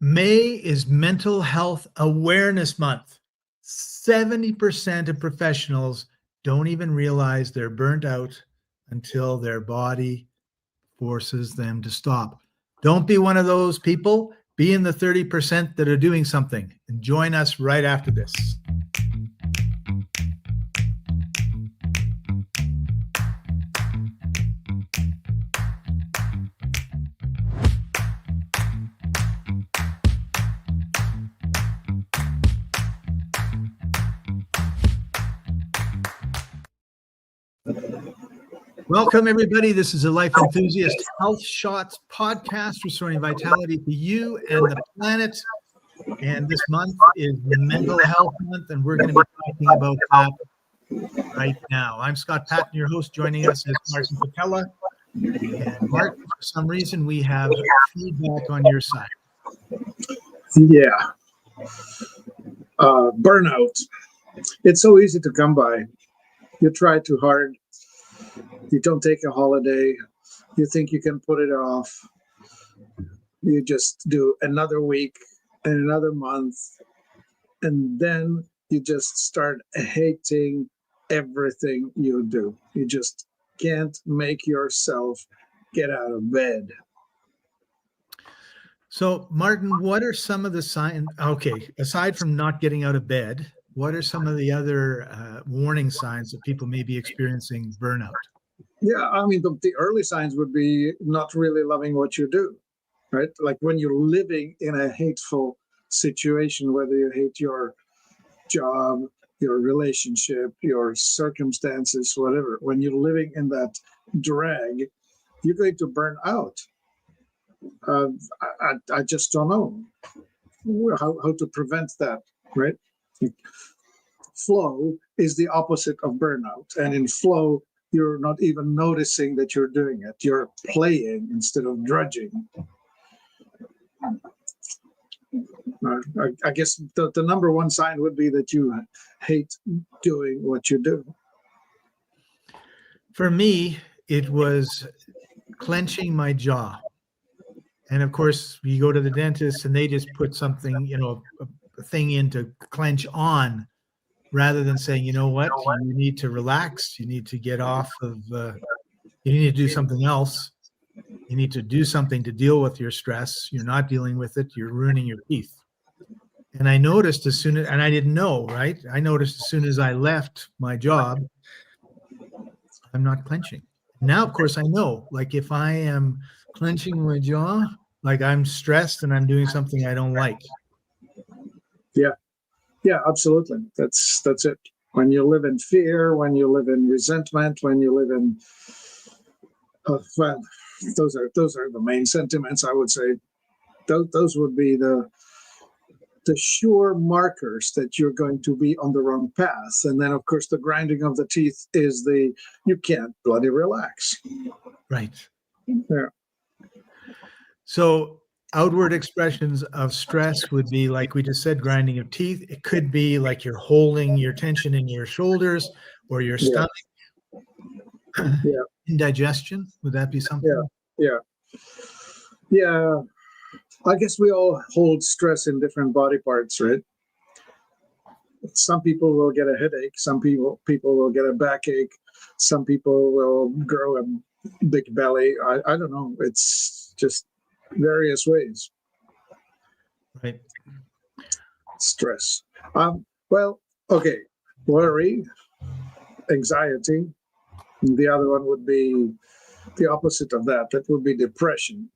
May is Mental Health Awareness Month. 70% of professionals don't even realize they're burnt out until their body forces them to stop. Don't be one of those people. Be in the 30% that are doing something. And join us right after this. Welcome, everybody. This is a Life Enthusiast Health Shots podcast, restoring vitality to you and the planet. And this month is Mental Health Month, and we're going to be talking about that right now. I'm Scott Patton, your host. Joining us is Martin Patella. And Martin, for some reason, we have feedback on your side. Yeah. Burnout. It's so easy to come by. You try too hard. You don't take a holiday. You think you can put it off. You just do another week and another month. And then you just start hating everything you do. You just can't make yourself get out of bed. So, Martin, what are some of the signs? Okay, aside from not getting out of bed, what are some of the other warning signs that people may be experiencing burnout? Yeah, I mean, the early signs would be not really loving what you do, right? Like when you're living in a hateful situation, whether you hate your job, your relationship, your circumstances, whatever, when you're living in that drag, you're going to burn out. I just don't know how to prevent that, right? Flow is the opposite of burnout. And in flow, you're not even noticing that you're doing it. You're playing instead of drudging. I guess the number one sign would be that you hate doing what you do. For me, it was clenching my jaw. And of course, you go to the dentist and they just put something, a thing in to clench on, rather than saying, you know what, you need to relax. You need to get off of, you need to do something else. You need to do something to deal with your stress. You're not dealing with it. You're ruining your teeth. And I noticed and I didn't know, right? I noticed as soon as I left my job, I'm not clenching. Now, of course, I know, like if I am clenching my jaw, like I'm stressed and I'm doing something I don't like. Yeah, absolutely. That's it. When you live in fear, when you live in resentment, when you live in, well, those are the main sentiments. I would say those would be the sure markers that you're going to be on the wrong path. And then, of course, the grinding of the teeth is you can't bloody relax. Right. Yeah. So outward expressions of stress would be, like we just said, grinding of teeth. It could be like you're holding your tension in your shoulders or your stomach. Yeah. Indigestion, would that be something? Yeah. I guess we all hold stress in different body parts, right? Some people will get a headache. Some people will get a backache. Some people will grow a big belly. I don't know. It's just various ways. Right. Stress. Well, okay. Worry, anxiety. The other one would be the opposite of that. That would be depression.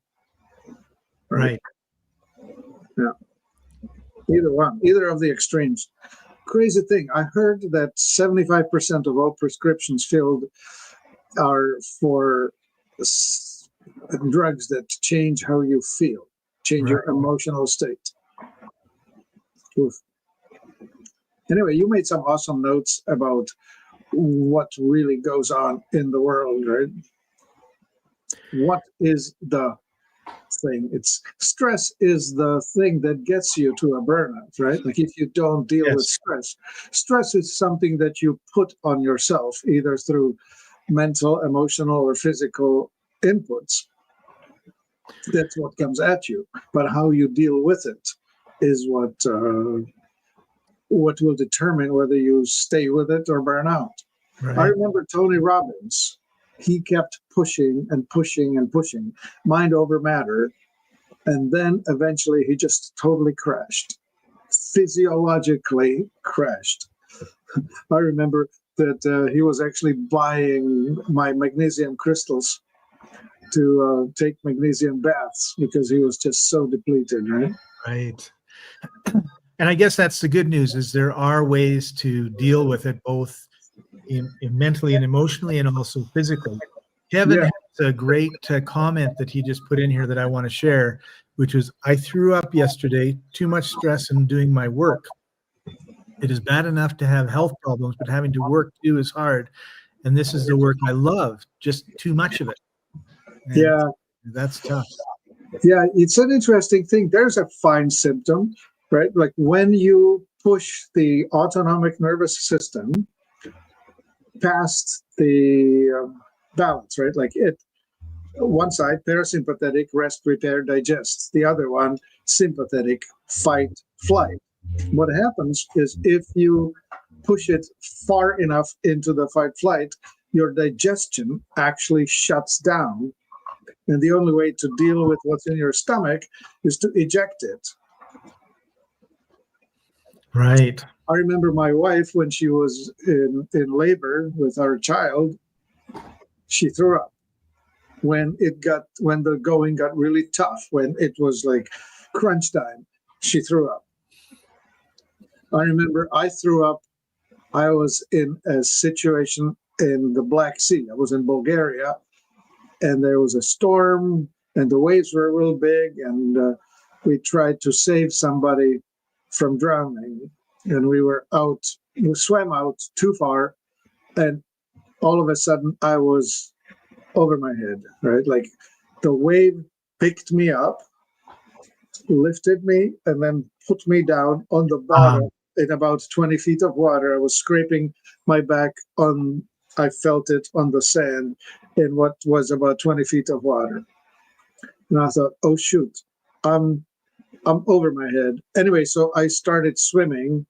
Right. Yeah. Either of the extremes. Crazy thing. I heard that 75% of all prescriptions filled are for drugs that change how you feel, change your emotional state. Oof. Anyway, you made some awesome notes about what really goes on in the world, right? What is the thing? Stress is the thing that gets you to a burnout, right? Like if you don't deal with stress is something that you put on yourself, either through mental, emotional, or physical inputs. That's what comes at you. But how you deal with it is what will determine whether you stay with it or burn out. Right. I remember Tony Robbins. He kept pushing and pushing and pushing, mind over matter. And then eventually he just totally crashed, physiologically crashed. I remember that he was actually buying my magnesium crystals to take magnesium baths because he was just so depleted, right? Right. And I guess that's the good news, is there are ways to deal with it, both in mentally and emotionally, and also physically. Kevin has a great comment that he just put in here that I want to share, which was, I threw up yesterday, too much stress in doing my work. It is bad enough to have health problems, but having to work too is hard. And this is the work I love, just too much of it. And yeah. That's tough. Yeah, it's an interesting thing. There's a fine symptom, right? Like when you push the autonomic nervous system past the balance, right? Like one side, parasympathetic, rest, repair, digest. The other one, sympathetic, fight, flight. What happens is if you push it far enough into the fight, flight, your digestion actually shuts down. And the only way to deal with what's in your stomach is to eject it. Right. I remember my wife, when she was in labor with our child, she threw up. When the going got really tough, when it was like crunch time, she threw up. I remember I threw up. I was in a situation in the Black Sea. I was in Bulgaria, and there was a storm, and the waves were real big, and we tried to save somebody from drowning. And we swam out too far, and all of a sudden I was over my head, right? Like the wave picked me up, lifted me, and then put me down on the bottom in about 20 feet of water. I was scraping my back I felt it on the sand in what was about 20 feet of water. And I thought, oh shoot, I'm over my head. Anyway, so I started swimming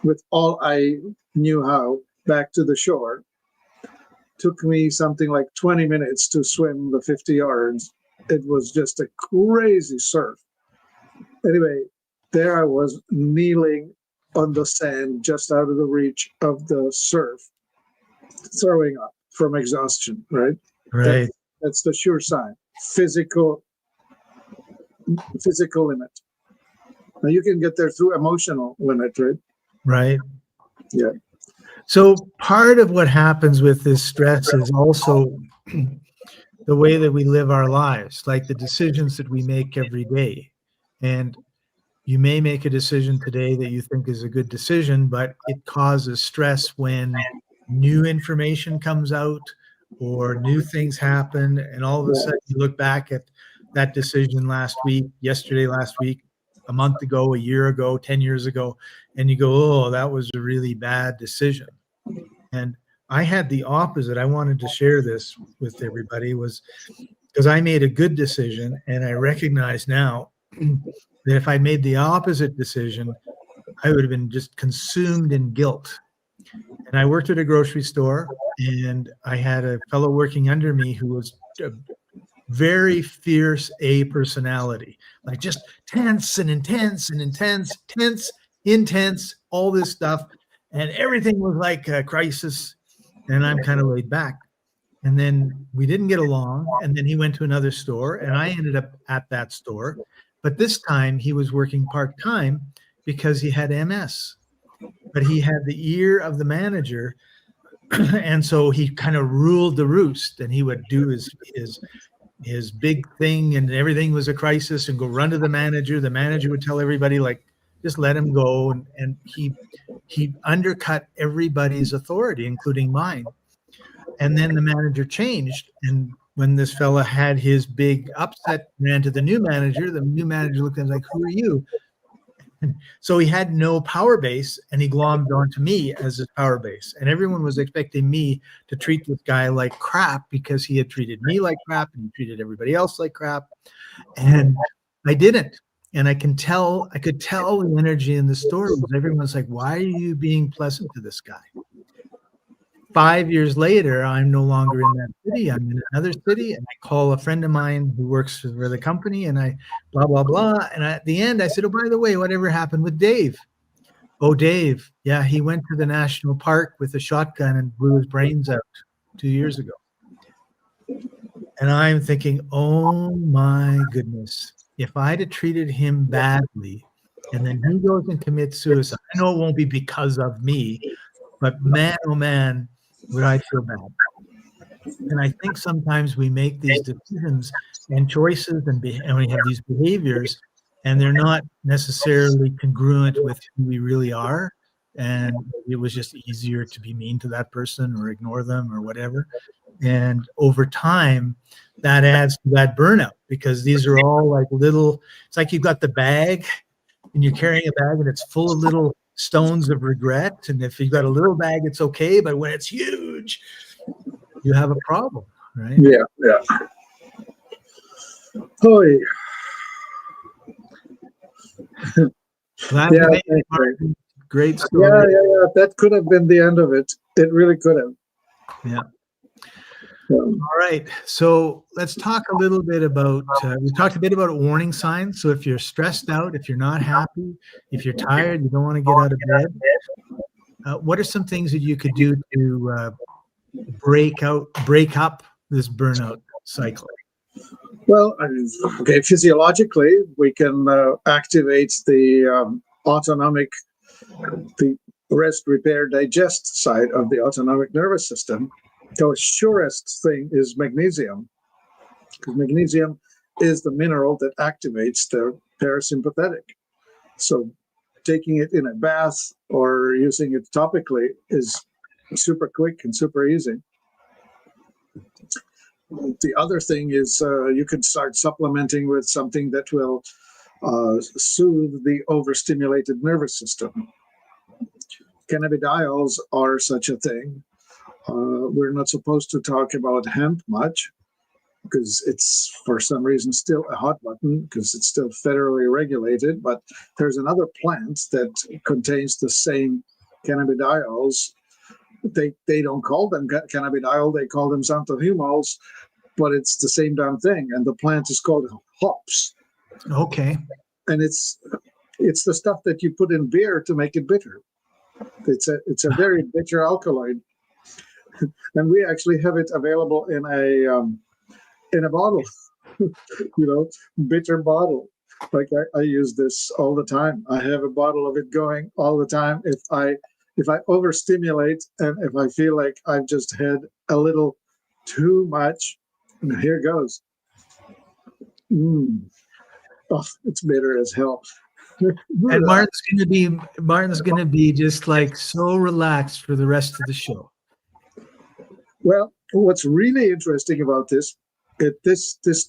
with all I knew how back to the shore. Took me something like 20 minutes to swim the 50 yards. It was just a crazy surf. Anyway, there I was kneeling on the sand just out of the reach of the surf, throwing up from exhaustion, right? Right. That's the sure sign. Physical limit. Now you can get there through emotional limit, right? Right. Yeah. So part of what happens with this stress is also the way that we live our lives, like the decisions that we make every day. And you may make a decision today that you think is a good decision, but it causes stress when new information comes out or new things happen. And all of a sudden you look back at that decision last week, yesterday, last week, a month ago, a year ago, 10 years ago, and you go, oh, that was a really bad decision. And I had the opposite. I wanted to share this with everybody, was because I made a good decision, and I recognize now that if I made the opposite decision, I would have been just consumed in guilt. And I worked at a grocery store, and I had a fellow working under me who was a very fierce A personality, like just tense and intense and intense, intense, all this stuff. And everything was like a crisis. And I'm kind of laid back. And then we didn't get along. And then he went to another store, and I ended up at that store. But this time he was working part-time because he had MS. But he had the ear of the manager. And so he kind of ruled the roost, and he would do his big thing, and everything was a crisis, and go run to the manager. The manager would tell everybody, like, just let him go. And he undercut everybody's authority, including mine. And then the manager changed. And when this fella had his big upset, ran to the new manager looked at him like, who are you? So he had no power base, and he glommed onto me as his power base. And everyone was expecting me to treat this guy like crap because he had treated me like crap and he treated everybody else like crap. And I didn't. And I could tell the energy in the stories. Everyone's like, why are you being pleasant to this guy? 5 years later, I'm no longer in that city. I'm in another city, and I call a friend of mine who works for the company, and I blah, blah, blah. And at the end, I said, oh, by the way, whatever happened with Dave? Oh, Dave. Yeah, he went to the national park with a shotgun and blew his brains out 2 years ago. And I'm thinking, oh, my goodness. If I'd have treated him badly, and then he goes and commits suicide, I know it won't be because of me, but man, oh, man, would I feel bad. And I think sometimes we make these decisions and choices and we have these behaviors, and they're not necessarily congruent with who we really are. And it was just easier to be mean to that person or ignore them or whatever. And over time, that adds to that burnout, because these are all like little, it's like you've got the bag and you're carrying a bag and it's full of little stones of regret. And if you've got a little bag, it's okay. But when it's huge, you have a problem, right? Yeah, yeah. Hoy. Glad Yeah, you made it, Martin. Great story. yeah. That could have been the end of it. It really could have. Yeah. All right. So let's talk a little bit about, we talked a bit about warning signs. So if you're stressed out, if you're not happy, if you're tired, you don't want to get out of bed, what are some things that you could do to break up this burnout cycle? Well, okay, physiologically, we can activate the the rest, repair, digest side of the autonomic nervous system. The surest thing is magnesium, because magnesium is the mineral that activates the parasympathetic. So taking it in a bath or using it topically is super quick and super easy. The other thing is you can start supplementing with something that will soothe the overstimulated nervous system. Cannabidiols are such a thing. We're not supposed to talk about hemp much because it's, for some reason, still a hot button because it's still federally regulated. But there's another plant that contains the same cannabidiols. They don't call them cannabidiol, they call them xanthohumols, but it's the same damn thing. And the plant is called hops. Okay. And it's the stuff that you put in beer to make it bitter. It's a very bitter alkaloid. And we actually have it available in a bottle, bitter bottle. Like I use this all the time. I have a bottle of it going all the time. If I overstimulate and if I feel like I've just had a little too much, here goes. Oh, it's bitter as hell. And Martin's gonna be just like so relaxed for the rest of the show. Well, what's really interesting about this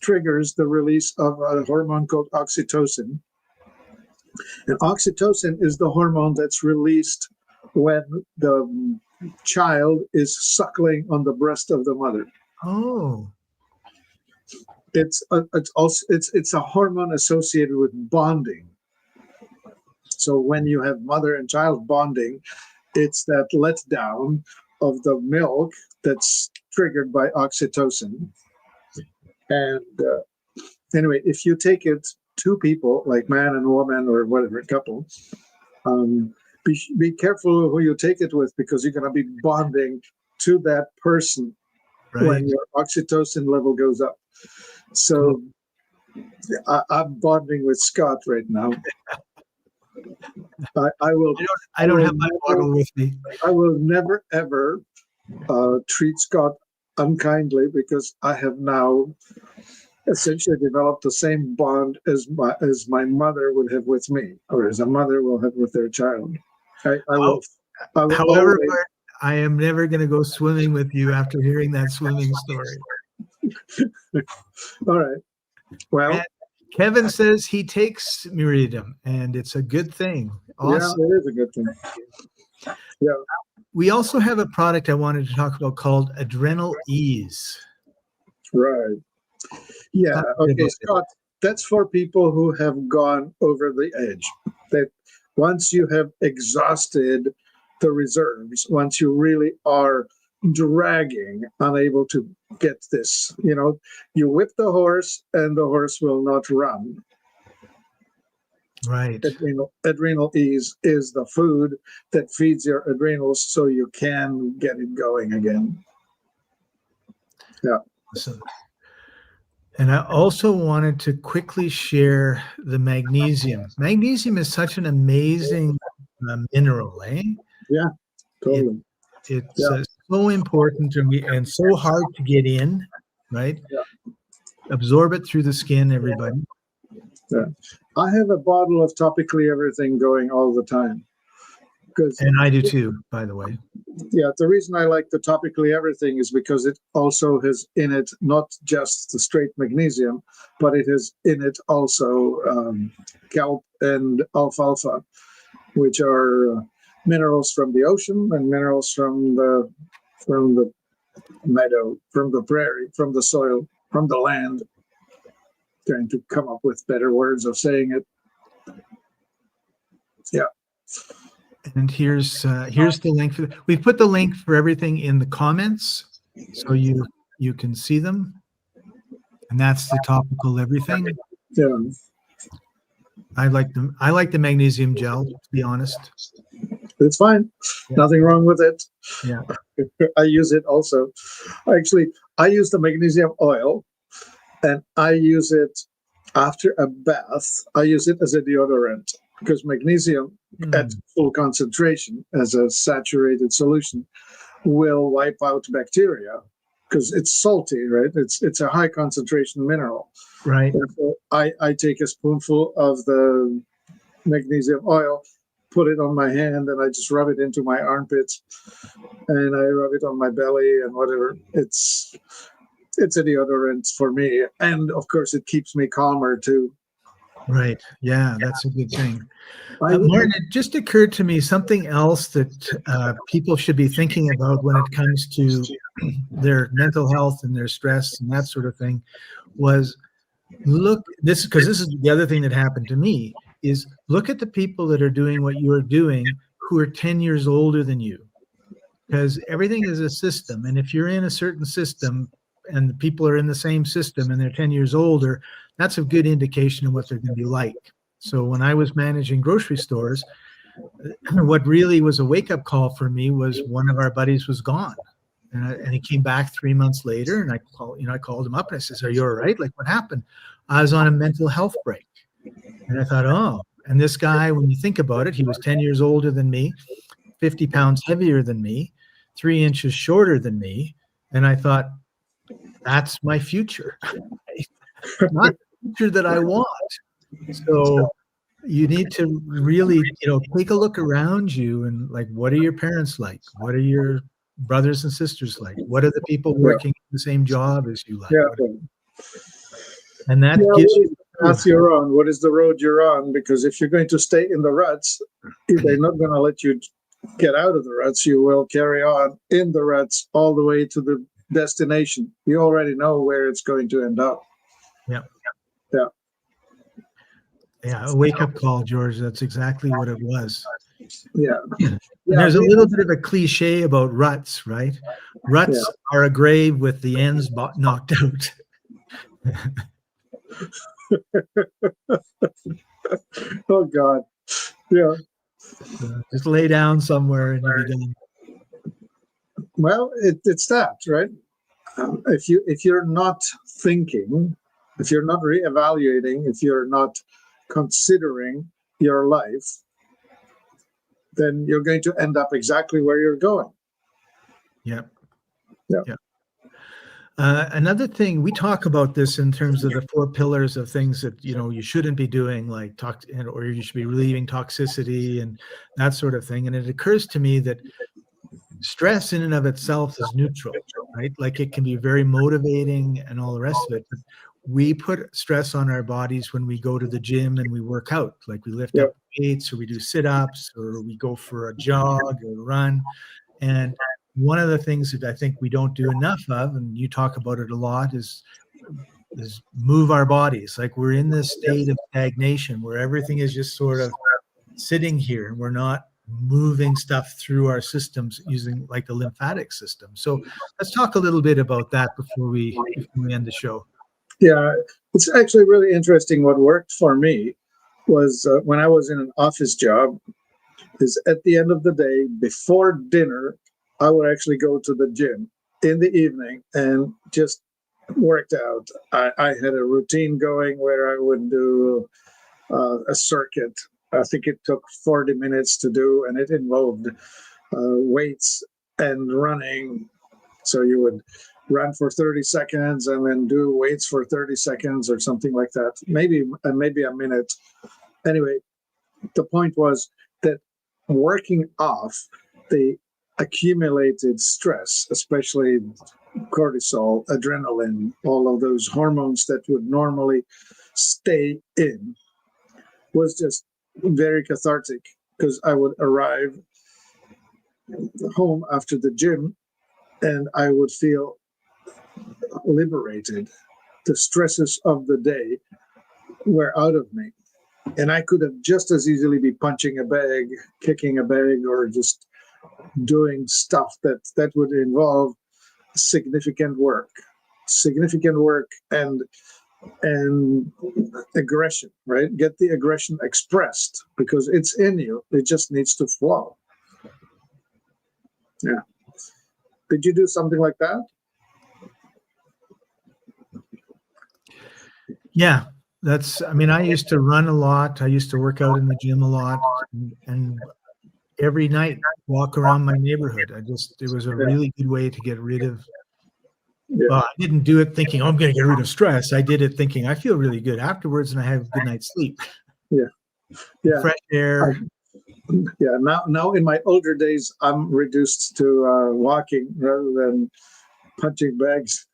triggers the release of a hormone called oxytocin. And oxytocin is the hormone that's released when the child is suckling on the breast of the mother. Oh. It's a hormone associated with bonding. So when you have mother and child bonding, it's that letdown of the milk that's triggered by oxytocin. And anyway, if you take it two people, like man and woman or whatever, couple, be careful who you take it with, because you're going to be bonding to that person when your oxytocin level goes up. So I'm bonding with Scott right now. I don't have my bottle with me. I will never ever treat Scott unkindly, because I have now essentially developed the same bond as my mother would have with me, or as a mother will have with their child. However, always, I am never going to go swimming with you after hearing that swimming story. All right. Well, Kevin says he takes Miriam, and it's a good thing. Awesome. Yeah, it is a good thing. Yeah. We also have a product I wanted to talk about called Adrenal Ease. Right. Yeah. Okay, Scott, that's for people who have gone over the edge. That once you have exhausted the reserves, once you really are dragging, unable to get this, you whip the horse and the horse will not run. Right. Adrenal Ease is the food that feeds your adrenals so you can get it going again. Yeah. Awesome. And I also wanted to quickly share the magnesium. Magnesium is such an amazing mineral, eh? Yeah, totally. It's so important to me and so hard to get in, right? Yeah. Absorb it through the skin, everybody. Yeah. I have a bottle of Topically Everything going all the time. And I do too, by the way. Yeah, the reason I like the Topically Everything is because it also has in it not just the straight magnesium, but it has in it also kelp and alfalfa, which are minerals from the ocean and minerals from the meadow, from the prairie, from the soil, from the land. Trying to come up with better words of saying it. Yeah. And here's the link for we've put the link for everything in the comments, so you can see them. And that's the Topical Everything. Yeah. I like the magnesium gel, to be honest. It's fine. Yeah. Nothing wrong with it. Yeah. I use it also. Actually, I use the magnesium oil, and I use it after a bath. I use it as a deodorant because magnesium at full concentration as a saturated solution will wipe out bacteria because it's salty, right? It's a high concentration mineral. Right. Therefore, I take a spoonful of the magnesium oil, put it on my hand, and I just rub it into my armpits, and I rub it on my belly and whatever. It's a deodorant for me, and of course, it keeps me calmer too. Right. Yeah, that's a good thing. Martin, it just occurred to me something else that people should be thinking about when it comes to their mental health and their stress and that sort of thing was this is the other thing that happened to me is look at the people that are doing what you are doing who are 10 years older than you, because everything is a system. And if you're in a certain system and the people are in the same system and they're 10 years older, that's a good indication of what they're going to be like. So when I was managing grocery stores, what really was a wake-up call for me was one of our buddies was gone. And he came back 3 months later, and I called him up and I says, "Are you all right? Like, what happened?" I was on a mental health break. And I thought, oh, and this guy, when you think about it, he was 10 years older than me, 50 pounds heavier than me, 3 inches shorter than me. And I thought, that's my future. Not the future that I want. So you need to really, take a look around you and like, what are your parents like? What are your brothers and sisters like? What are the people working the same job as you like? Yeah. And that gives you the path you're on. What is the road you're on? Because if you're going to stay in the ruts, they're not going to let you get out of the ruts. You will carry on in the ruts all the way to the destination. You already know where it's going to end up. Yeah. Yeah. Yeah, a wake-up call, George. That's exactly what it was. Yeah. There's a little bit of a cliche about ruts, right? Ruts are a grave with the ends knocked out. Oh, God. Yeah. Just lay down somewhere and you'll be done. Well, it's that, right? If you're not thinking, if you're not reevaluating, if you're not considering your life, then you're going to end up exactly where you're going. Yep. Yeah. Yep. Another thing, we talk about this in terms of the 4 pillars of things that you shouldn't be doing, like or you should be relieving toxicity and that sort of thing. And it occurs to me that stress in and of itself is neutral, right? Like it can be very motivating and all the rest of it. But we put stress on our bodies when we go to the gym and we work out, like we lift up weights or we do sit-ups or we go for a jog or run. And one of the things that I think we don't do enough of, and you talk about it a lot, is move our bodies. Like we're in this state of stagnation where everything is just sort of sitting here and we're not moving stuff through our systems using like the lymphatic system. So let's talk a little bit about that before we end the show. Yeah, it's actually really interesting. What worked for me was when I was in an office job, is at the end of the day, before dinner, I would actually go to the gym in the evening and just worked out. I had a routine going where I would do a circuit. I think it took 40 minutes to do, and it involved weights and running. So you would run for 30 seconds and then do weights for 30 seconds or something like that. Maybe a minute. Anyway, the point was that working off the accumulated stress, especially cortisol, adrenaline, all of those hormones that would normally stay in, was just very cathartic, because I would arrive home after the gym and I would feel liberated. The stresses of the day were out of me, and I could have just as easily be punching a bag, kicking a bag, or just doing stuff that would involve significant work and aggression, right? Get the aggression expressed because it's in you. It just needs to flow. Yeah. Did you do something like that? Yeah, I used to run a lot. I used to work out in the gym a lot, and every night walk around my neighborhood. It was a really good way to get rid of. Well, I didn't do it thinking, I'm going to get rid of stress. I did it thinking I feel really good afterwards and I have a good night's sleep. Yeah. Fresh air. Now in my older days, I'm reduced to walking rather than punching bags.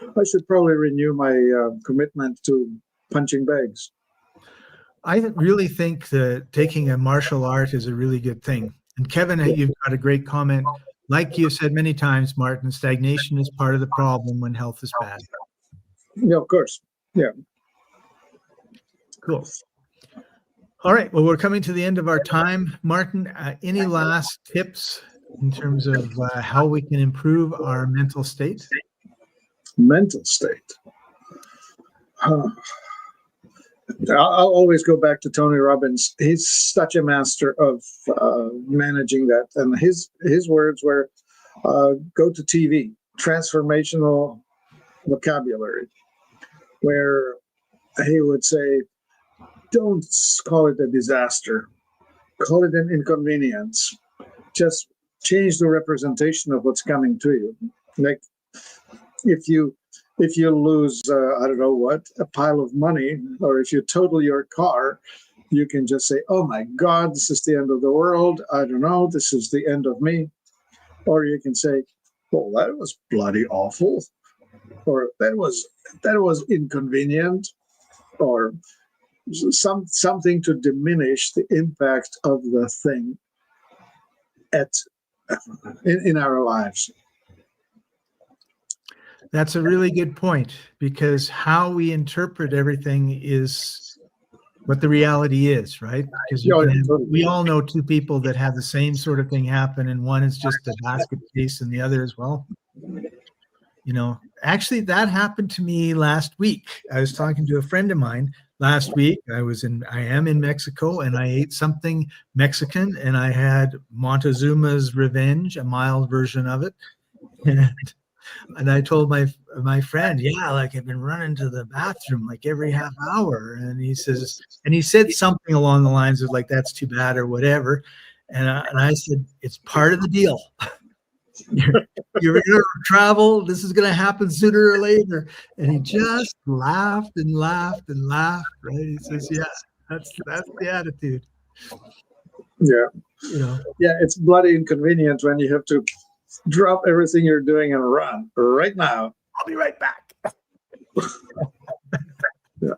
I should probably renew my commitment to punching bags. I really think that taking a martial art is a really good thing. And Kevin, you've got a great comment. Like you said many times, Martin, stagnation is part of the problem when health is bad. Yeah, of course. Yeah. Cool. All right. Well, we're coming to the end of our time. Martin, any last tips in terms of how we can improve our mental state? Mental state. I'll always go back to Tony Robbins. He's such a master of managing that. And his words were, go to TV, transformational vocabulary, where he would say, don't call it a disaster, call it an inconvenience. Just change the representation of what's coming to you. Like if you lose, I don't know what, a pile of money, or if you total your car, you can just say, oh my God, this is the end of the world. I don't know, this is the end of me. Or you can say, oh, that was bloody awful. Or that was inconvenient. Or something to diminish the impact of the thing in our lives. That's a really good point, because how we interpret everything is what the reality is, right? Because we all know two people that have the same sort of thing happen, and one is just a basket case and the other as well. Actually, that happened to me last week. I was talking to a friend of mine last week. I am in Mexico, and I ate something Mexican, and I had Montezuma's Revenge, a mild version of it. And I told my friend, like I've been running to the bathroom like every half hour. And he said something along the lines of like, that's too bad or whatever. And I said, it's part of the deal. You're going to travel. This is going to happen sooner or later. And he just laughed and laughed and laughed. Right? He says, yeah, that's the attitude. Yeah. Yeah, it's bloody inconvenient when you have to drop everything you're doing and run right now. I'll be right back. Yeah.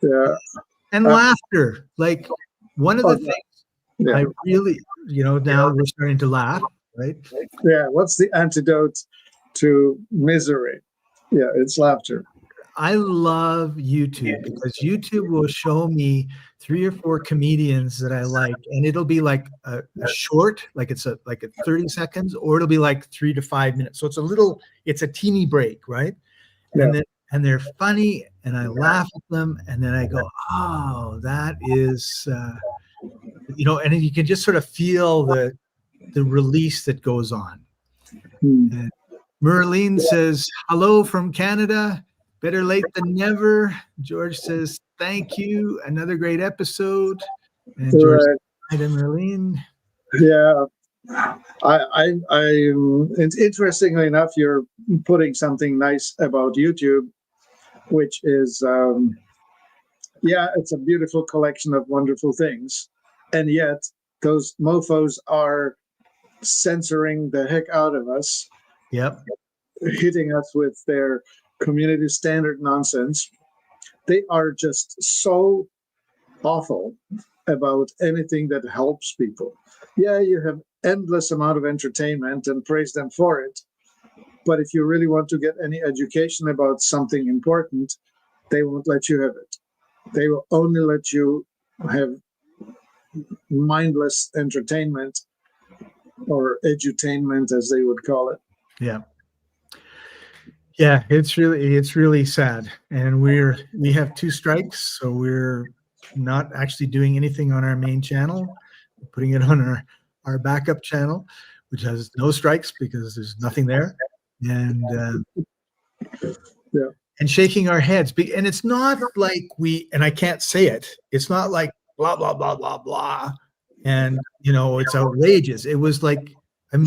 Yeah. And laughter. Like one of the things Yeah. I really, now we're starting to laugh, right? Yeah. What's the antidote to misery? Yeah, it's laughter. I love YouTube because YouTube will show me 3 or 4 comedians that I like, and it'll be like a short, like it's like 30 seconds, or it'll be like 3 to 5 minutes. So it's a teeny break, right? Yeah. And they're funny, and I laugh at them, and then I go, oh, that is, and you can just sort of feel the release that goes on. And Merlene says, hello from Canada. Better late than never. George says, thank you. Another great episode. And George, hi to Merlene. Yeah. It's interestingly enough, you're putting something nice about YouTube, which is, it's a beautiful collection of wonderful things. And yet those mofos are censoring the heck out of us. Yep. Hitting us with their community standard nonsense. They are just so awful about anything that helps people. Yeah, you have endless amount of entertainment and praise them for it. But if you really want to get any education about something important, they won't let you have it. They will only let you have mindless entertainment, or edutainment as they would call it. Yeah. Yeah, it's really sad. And we have 2 strikes, so we're not actually doing anything on our main channel. We're putting it on our backup channel, which has no strikes because there's nothing there. And and shaking our heads. And it's not like and I can't say it. It's not like blah, blah, blah, blah, blah. And, it's outrageous. It was like, I'm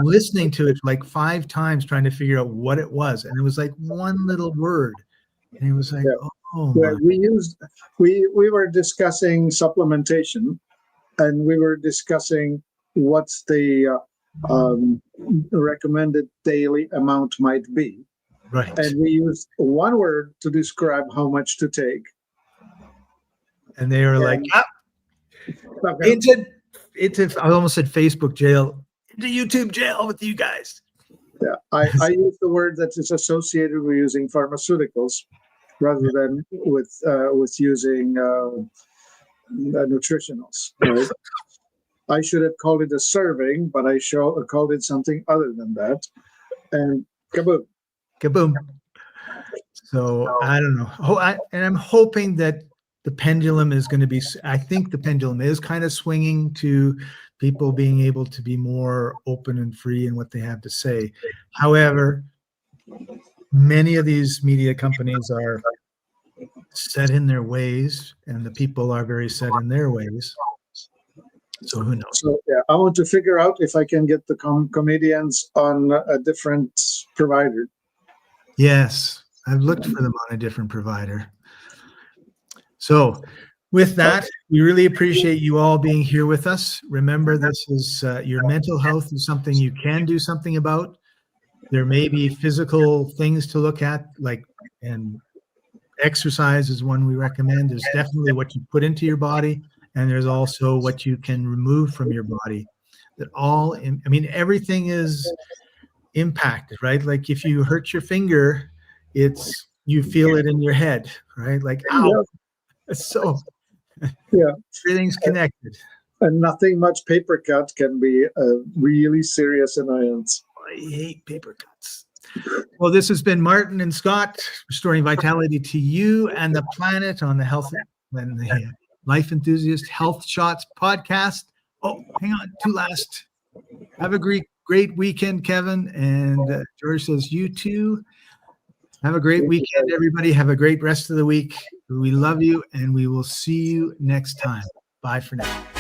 listening to it like 5 times trying to figure out what it was. And it was like one little word. And it was like, we were discussing supplementation, and we were discussing what's the recommended daily amount might be. Right. And we used one word to describe how much to take. And they were like, into I almost said Facebook jail, into YouTube jail with you guys. Yeah, I use the word that is associated with using pharmaceuticals rather than with using nutritionals. Right? I should have called it a serving, but I called it something other than that. And kaboom. Kaboom. So I don't know. And I'm hoping that the pendulum is going to be, I think the pendulum is kind of swinging to people being able to be more open and free in what they have to say. However, many of these media companies are set in their ways, and the people are very set in their ways. So who knows? So I want to figure out if I can get the comedians on a different provider. Yes, I've looked for them on a different provider. So with that, we really appreciate you all being here with us. Remember, this is your mental health is something you can do something about. There may be physical things to look at, and exercise is one we recommend. There's definitely what you put into your body, and there's also what you can remove from your body. Everything is impacted, right? Like if you hurt your finger, you feel it in your head, right? Like, ow. So everything's connected. And nothing much paper cut can be a really serious annoyance. I hate paper cuts. Well, this has been Martin and Scott, restoring vitality to you and the planet on the Health and the Life Enthusiast Health Shots podcast. Oh, hang on, 2 last. Have a great weekend, Kevin. And George says, you too. Have a great weekend, everybody. Have a great rest of the week. We love you, and we will see you next time. Bye for now.